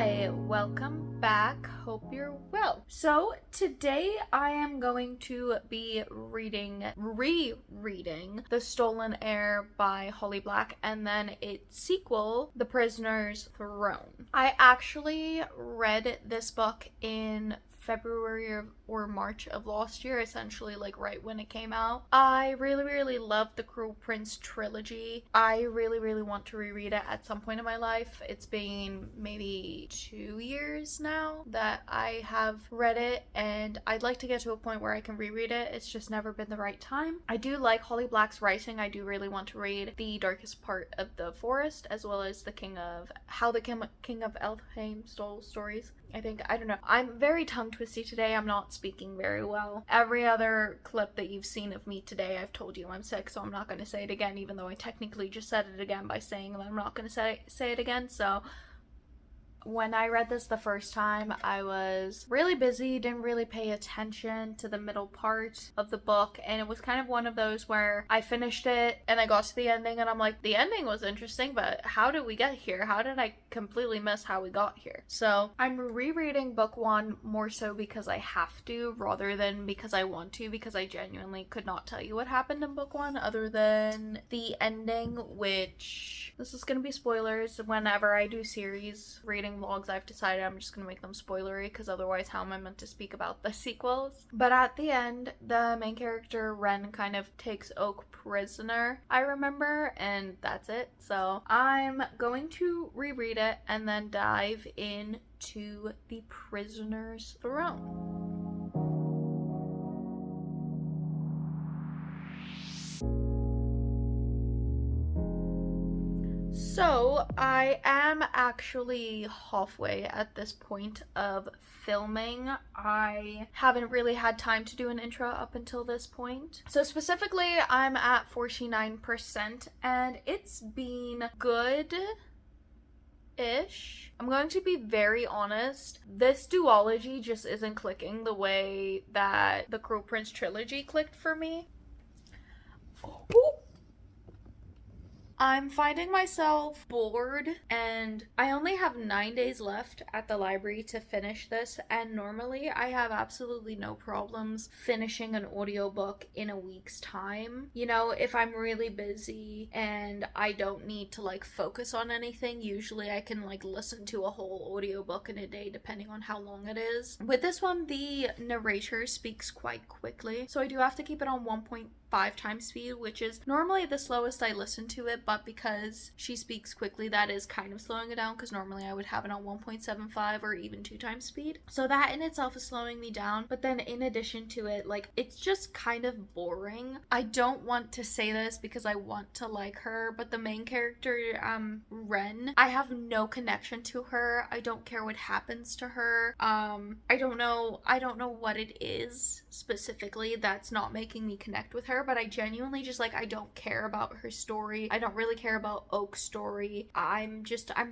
Hi, welcome back. Hope you're well. So, today I am going to be rereading The Stolen Heir by Holly Black and then its sequel, The Prisoner's Throne. I actually read this book in February or March of last year, essentially like right when it came out. I really loved the Cruel Prince trilogy. I really want to reread it at some point in my life. It's been maybe 2 years now that I have read it, and I'd like to get to a point where I can reread it. It's just never been the right time. I do like Holly Black's writing. I do really want to read The Darkest Part of the Forest, as well as How the King of Elfheim Stole Stories. I don't know. I'm very tongue twisty today. I'm not speaking very well. Every other clip that you've seen of me today, I've told you I'm sick, so I'm not going to say it again, even though I technically just said it again by saying that I'm not going to say it again. So when I read this the first time, I was really busy, didn't really pay attention to the middle part of the book, and it was kind of one of those where I finished it and I got to the ending and I'm like, the ending was interesting, but how did we get here? How did I completely miss how we got here? So I'm rereading book one more so because I have to, rather than because I want to, because I genuinely could not tell you what happened in book one other than the ending, which this is going to be spoilers. Whenever I do series reading vlogs, I've decided I'm just gonna make them spoilery, because otherwise how am I meant to speak about the sequels? But at the end, the main character Ren kind of takes Oak prisoner, I remember, and that's it. So I'm going to reread it and then dive into The Prisoner's Throne. So, I am actually halfway at this point of filming. I haven't really had time to do an intro up until this point. So specifically, I'm at 49%, and it's been good-ish. I'm going to be very honest. This duology just isn't clicking the way that the Cruel Prince trilogy clicked for me. Ooh. I'm finding myself bored, and I only have 9 days left at the library to finish this, and normally I have absolutely no problems finishing an audiobook in a week's time. You know, if I'm really busy and I don't need to focus on anything, usually I can listen to a whole audiobook in a day depending on how long it is. With this one, the narrator speaks quite quickly, so I do have to keep it on 1.5 times speed, which is normally the slowest I listen to it, but because she speaks quickly, that is kind of slowing it down, because normally I would have it on 1.75 or even 2 times speed. So that in itself is slowing me down, but then in addition to it, it's just kind of boring. I don't want to say this because I want to like her, but the main character, Ren, I have no connection to her. I don't care what happens to her. I don't know what it is specifically that's not making me connect with her, but I genuinely just I don't care about her story. I don't really care about Oak's story. I'm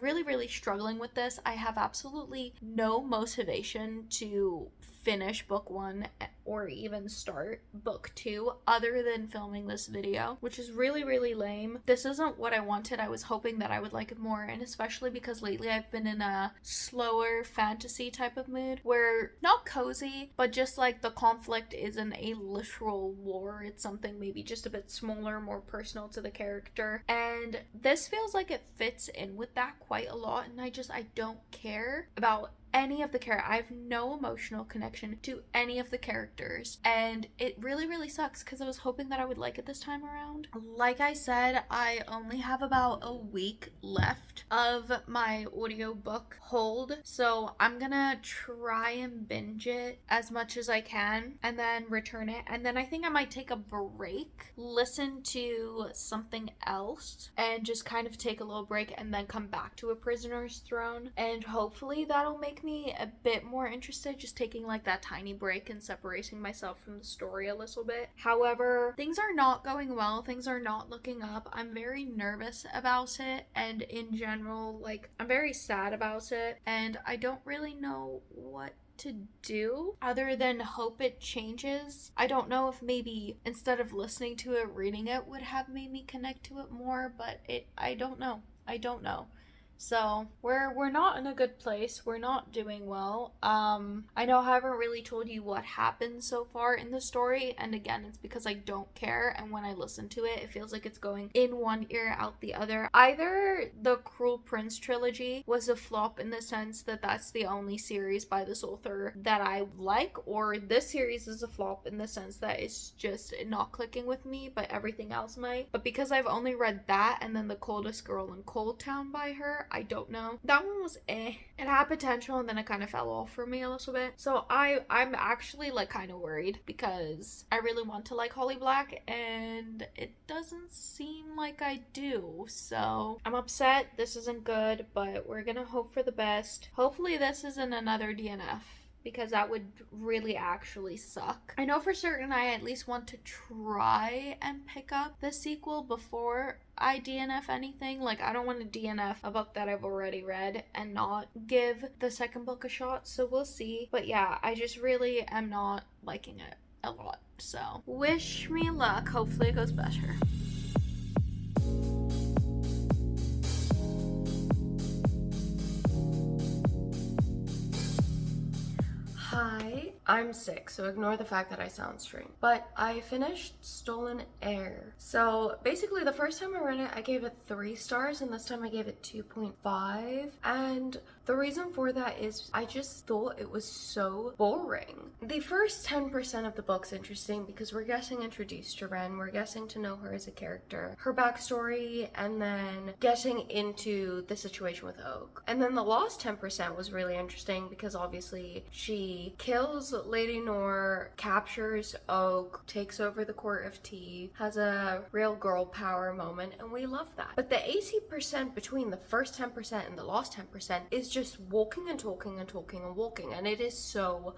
really struggling with this. I have absolutely no motivation to finish book one or even start book two other than filming this video, which is really lame. This isn't what I wanted. I was hoping that I would like it more, and especially because lately I've been in a slower fantasy type of mood where not cozy, but just the conflict isn't a literal war. It's something maybe just a bit smaller, more personal to the character, and this feels like it fits in with that quite a lot, and I don't care about any of the characters. I have no emotional connection to any of the characters, and it really sucks because I was hoping that I would like it this time around. Like I said, I only have about a week left of my audiobook hold, so I'm gonna try and binge it as much as I can and then return it, and then I think I might take a break, listen to something else, and just kind of take a little break and then come back to A Prisoner's Throne, and hopefully that'll make me a bit more interested, just taking that tiny break and separating myself from the story a little bit. However, things are not going well. Things are not looking up. I'm very nervous about it, and in general, I'm very sad about it, and I don't really know what to do other than hope it changes. I don't know if maybe instead of listening to it, reading it would have made me connect to it more, but I don't know. So we're not in a good place. We're not doing well. I know I haven't really told you what happened so far in the story, and again, it's because I don't care, and when I listen to it, it feels like it's going in one ear out the other. Either the Cruel Prince trilogy was a flop in the sense that that's the only series by this author that I like, or this series is a flop in the sense that it's just not clicking with me, but everything else might. But because I've only read that and then The Coldest Girl in Cold Town by her, I don't know. That one was eh. It had potential and then it kind of fell off for me a little bit. So I'm actually like kind of worried because I really want to like Holly Black and it doesn't seem like I do. So I'm upset. This isn't good, but we're gonna hope for the best. Hopefully this isn't another DNF, because that would really actually suck. I know for certain I at least want to try and pick up the sequel before I DNF anything. Like, I don't want to DNF a book that I've already read and not give the second book a shot, so we'll see. But yeah, I just really am not liking it a lot. So, wish me luck. Hopefully it goes better. Hi, I'm sick, so ignore the fact that I sound strange. But I finished Stolen Heir. So basically the first time I read it, I gave it 3 stars, and this time I gave it 2.5. And the reason for that is I just thought it was so boring. The first 10% of the book's interesting because we're getting introduced to Ren, we're getting to know her as a character, her backstory, and then getting into the situation with Oak. And then the last 10% was really interesting because obviously she kills Lady Nor, captures Oak, takes over the Court of Tea, has a real girl power moment, and we love that. But the 80% between the first 10% and the last 10% is just walking and talking and talking and walking, and it is so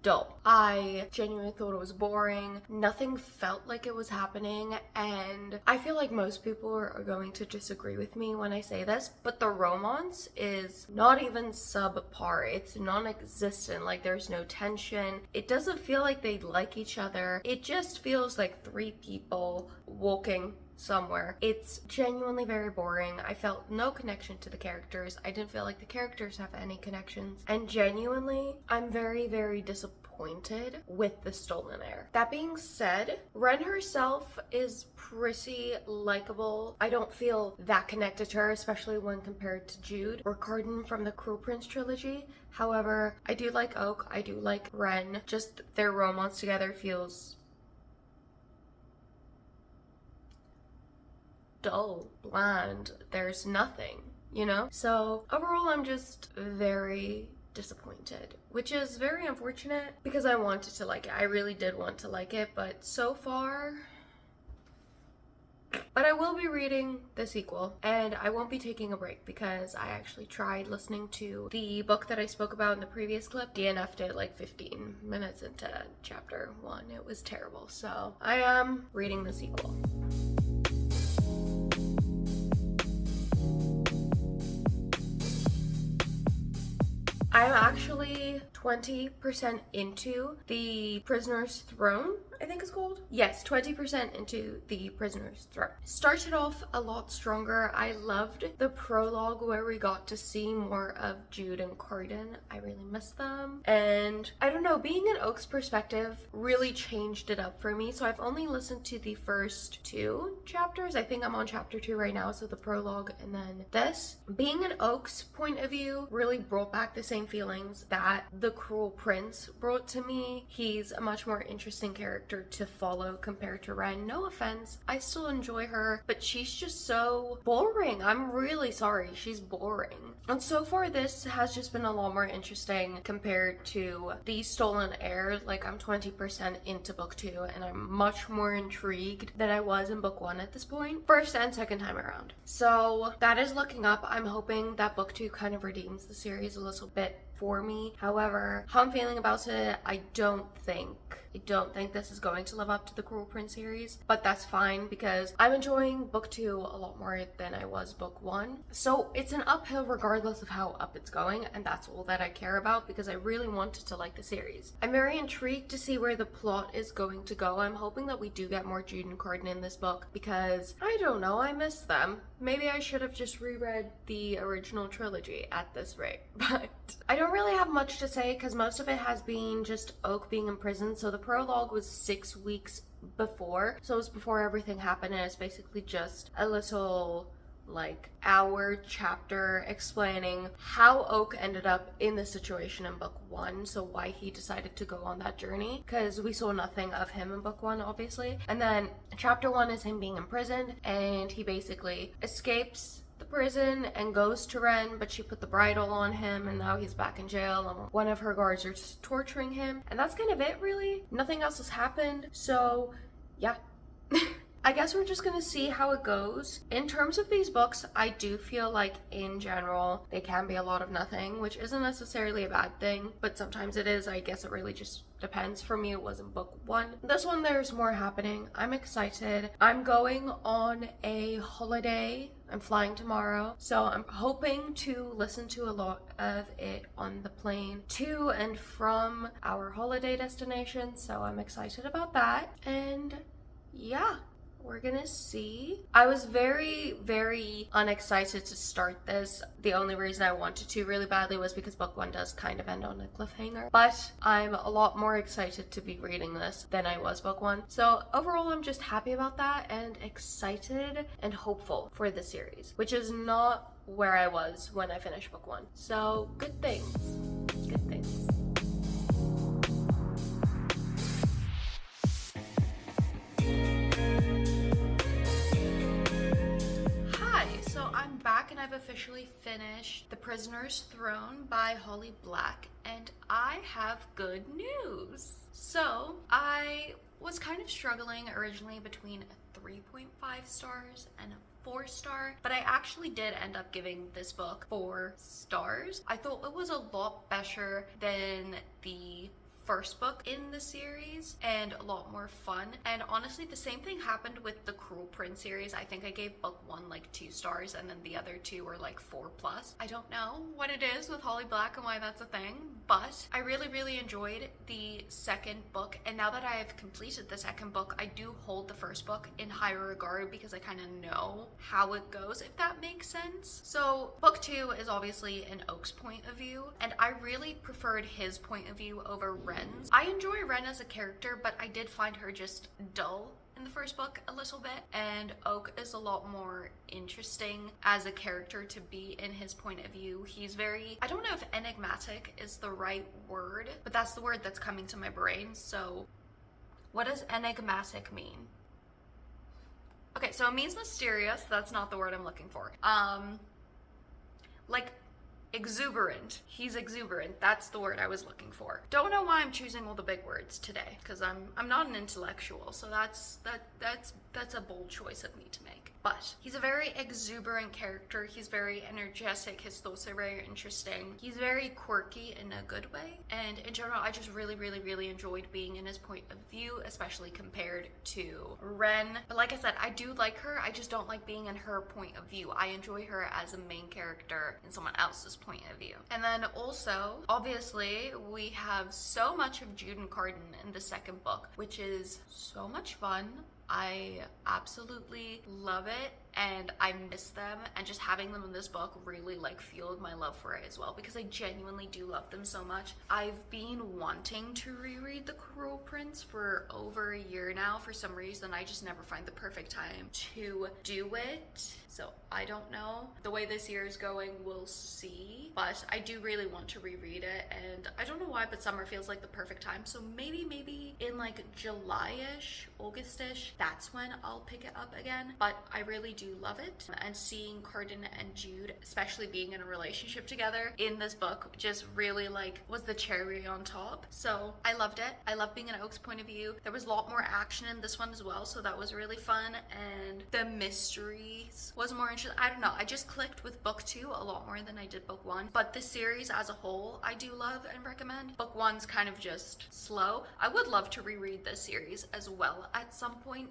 dull. I genuinely thought it was boring. Nothing felt like it was happening, and I feel like most people are going to disagree with me when I say this, but the romance is not even subpar. It's non-existent. Like, there's no tension. It doesn't feel like they like each other. It just feels like 3 people walking somewhere. It's genuinely very boring. I felt no connection to the characters. I didn't feel like the characters have any connections. And genuinely, I'm very, very disappointed with the Stolen Heir. That being said, Ren herself is pretty likable. I don't feel that connected to her, especially when compared to Jude or Carden from the Cruel Prince trilogy. However, I do like Oak. I do like Ren. Just their romance together feels dull, bland. There's nothing, you know? So overall, I'm just very disappointed, which is very unfortunate because I wanted to like it. I really did want to like it, but so far. But I will be reading the sequel, and I won't be taking a break because I actually tried listening to the book that I spoke about in the previous clip. DNF'd it like 15 minutes into chapter 1. It was terrible. So I am reading the sequel. I'm actually 20% into The Prisoner's Throne, I think it's called. Yes, 20% into The Prisoner's Throne. Started off a lot stronger. I loved the prologue where we got to see more of Jude and Carden. I really missed them. And I don't know, being in Oak's perspective really changed it up for me. So I've only listened to the first 2 chapters. I think I'm on chapter 2 right now, so the prologue and then this. Being in Oak's point of view really brought back the same feelings that the Cruel Prince brought to me. He's a much more interesting character to follow compared to Ren. No offense, I still enjoy her, but she's just so boring. I'm really sorry, she's boring. And so far this has just been a lot more interesting compared to The Stolen Heir. Like, I'm 20% into book 2 and I'm much more intrigued than I was in book 1 at this point, first and second time around. So that is looking up. I'm hoping that book 2 kind of redeems the series a little bit for me. However, how I'm feeling about it, I don't think this is going to live up to the Cruel Prince series, but that's fine because I'm enjoying book 2 a lot more than I was book 1. So it's an uphill regardless of how up it's going, and that's all that I care about because I really wanted to like the series. I'm very intrigued to see where the plot is going to go. I'm hoping that we do get more Jude and Carden in this book because I don't know, I miss them. Maybe I should have just reread the original trilogy at this rate, but I don't really have much to say because most of it has been just Oak being in prison. So the prologue was 6 weeks before, so it was before everything happened, and it's basically just a little like hour chapter explaining how Oak ended up in the situation in book 1, so why he decided to go on that journey, because we saw nothing of him in book 1 obviously. And then chapter 1 is him being imprisoned, and he basically escapes the prison and goes to Ren, but she put the bridle on him and now he's back in jail and one of her guards are just torturing him, and that's kind of it really. Nothing else has happened, so yeah. I guess we're just gonna see how it goes. In terms of these books, I do feel like in general they can be a lot of nothing, which isn't necessarily a bad thing, but sometimes it is. I guess it really just depends. For me, it was in book 1. This one, there's more happening. I'm excited. I'm going on a holiday. I'm flying tomorrow, so I'm hoping to listen to a lot of it on the plane to and from our holiday destination, so I'm excited about that. And yeah, we're gonna see. I was very, very unexcited to start this. The only reason I wanted to really badly was because book 1 does kind of end on a cliffhanger. But I'm a lot more excited to be reading this than I was book 1. So overall, I'm just happy about that and excited and hopeful for the series, which is not where I was when I finished book 1. So good things. Good things. I'm back and I've officially finished The Prisoner's Throne by Holly Black, and I have good news. So I was kind of struggling originally between a 3.5 stars and a 4-star, but I actually did end up giving this book 4 stars. I thought it was a lot better than the first book in the series and a lot more fun. And honestly, the same thing happened with the Cruel Prince series. I think I gave book 1 like 2 stars and then the other 2 were like 4+. I don't know what it is with Holly Black and why that's a thing, but I really enjoyed the second book, and now that I have completed the second book, I do hold the first book in higher regard because I kind of know how it goes, if that makes sense. So book 2 is obviously in Oak's point of view, and I really preferred his point of view over Ren's. I enjoy Ren as a character, but I did find her just dull in the first book a little bit, and Oak is a lot more interesting as a character to be in his point of view. He's very, I don't know if enigmatic is the right word, but that's the word that's coming to my brain. So what does enigmatic mean? Okay, so it means mysterious. That's not the word I'm looking for. Like exuberant. He's exuberant. That's the word I was looking for. Don't know why I'm choosing all the big words today, because I'm not an intellectual, so that's a bold choice of me to make. But he's a very exuberant character. He's very energetic. His thoughts are very interesting. He's very quirky in a good way. And in general, I just really enjoyed being in his point of view, especially compared to Ren. But like I said, I do like her. I just don't like being in her point of view. I enjoy her as a main character in someone else's point of view. And then also, obviously, we have so much of Jude and Carden in the second book, which is so much fun. I absolutely love it, and I miss them, and just having them in this book really like fueled my love for it as well, because I genuinely do love them so much. I've been wanting to reread The Cruel Prince for over a year now. For some reason, I just never find the perfect time to do it. So I don't know. The way this year is going, we'll see. But I do really want to reread it, and I don't know why, but summer feels like the perfect time. So maybe in like July-ish, August-ish, that's when I'll pick it up again. But I really do love it. And seeing Carden and Jude, especially being in a relationship together in this book, just really like was the cherry on top. So I loved it. I love being an Oak's point of view. There was a lot more action in this one as well, so that was really fun. And the mysteries was more interesting. I don't know. I just clicked with book 2 a lot more than I did book 1. But the series as a whole, I do love and recommend. Book 1's kind of just slow. I would love to reread this series as well at some point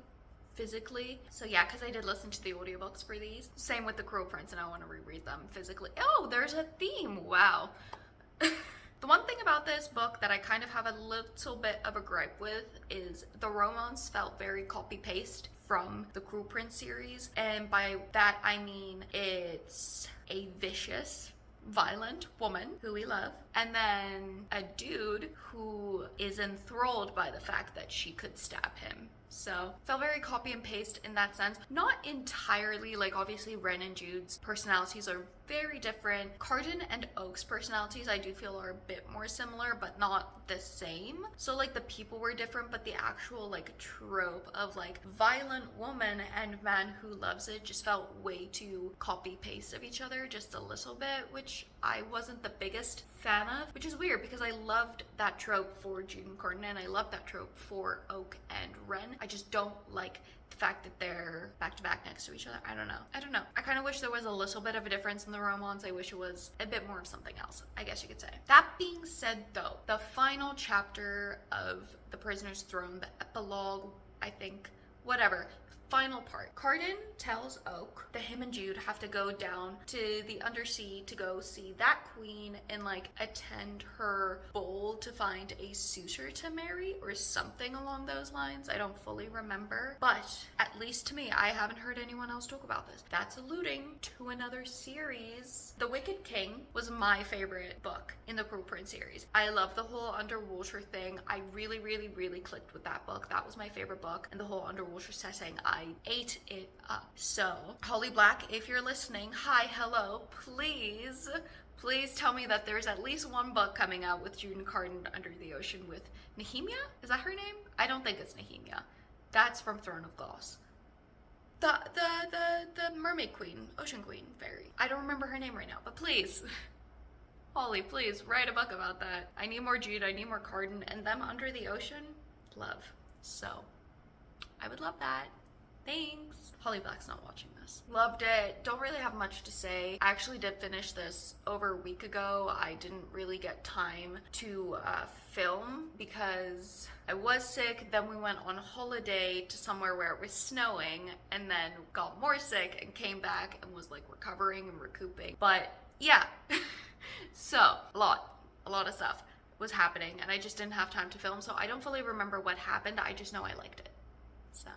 physically. So yeah, because I did listen to the audiobooks for these. Same with The Cruel Prince, and I want to reread them physically. Oh, there's a theme. Wow. The one thing about this book that I kind of have a little bit of a gripe with is the romance felt very copy-paste from the Cruel Prince series. And by that I mean it's a vicious, violent woman who we love, and then a dude who is enthralled by the fact that she could stab him. So felt very copy and paste in that sense. Not entirely, like obviously Ren and Jude's personalities are very different. Carden and Oak's personalities I do feel are a bit more similar, but not the same. So like the people were different, but the actual like trope of like violent woman and man who loves it just felt way too copy paste of each other just a little bit, which I wasn't the biggest fan of, which is weird because I loved that trope for Jude and Carden, and I love that trope for Oak and Ren. I just don't like the fact that they're back to back next to each other. I don't know. I kind of wish there was a little bit of a difference in the romance. I wish it was a bit more of something else, I guess you could say. That being said though, the final chapter of The Prisoner's Throne, the epilogue, I think, whatever, final part. Carden tells Oak that him and Jude have to go down to the undersea to go see that queen and like attend her ball to find a suitor to marry or something along those lines. I don't fully remember, but at least to me, I haven't heard anyone else talk about this. That's alluding to another series. The Wicked King was my favorite book in the Cruel Prince series. I love the whole underwater thing. I really clicked with that book. That was my favorite book, and the whole underwater setting, I ate it up. So, Holly Black, if you're listening, hi, hello, please tell me that there's at least one book coming out with Jude and Carden under the ocean with Nehemia? Is that her name? I don't think it's Nehemia. That's from Throne of Glass. The mermaid queen, ocean queen, fairy. I don't remember her name right now, but please, Holly, please write a book about that. I need more Jude, I need more Carden, and them under the ocean, love. So, I would love that. Thanks. Holly Black's not watching this. Loved it. Don't really have much to say. I actually did finish this over a week ago. I didn't really get time to film because I was sick. Then we went on holiday to somewhere where it was snowing, and then got more sick and came back and was like recovering and recouping. But yeah, so a lot of stuff was happening, and I just didn't have time to film, so I don't fully remember what happened. I just know I liked it. So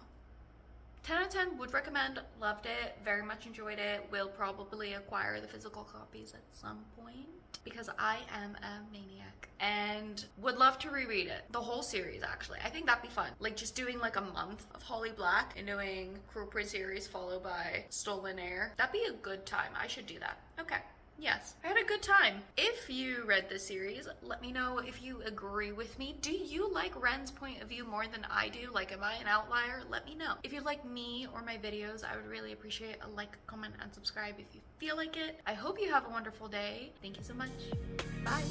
10 out of 10, would recommend, loved it, very much enjoyed it, will probably acquire the physical copies at some point because I am a maniac and would love to reread it. The whole series, actually. I think that'd be fun. Like just doing like a month of Holly Black and doing Cruel Prince series followed by Stolen Heir. That'd be a good time. I should do that. Okay. Yes, I had a good time. If you read this series, let me know if you agree with me. Do you like Ren's point of view more than I do? Like, am I an outlier? Let me know. If you like me or my videos, I would really appreciate a like, comment, and subscribe if you feel like it. I hope you have a wonderful day. Thank you so much. Bye.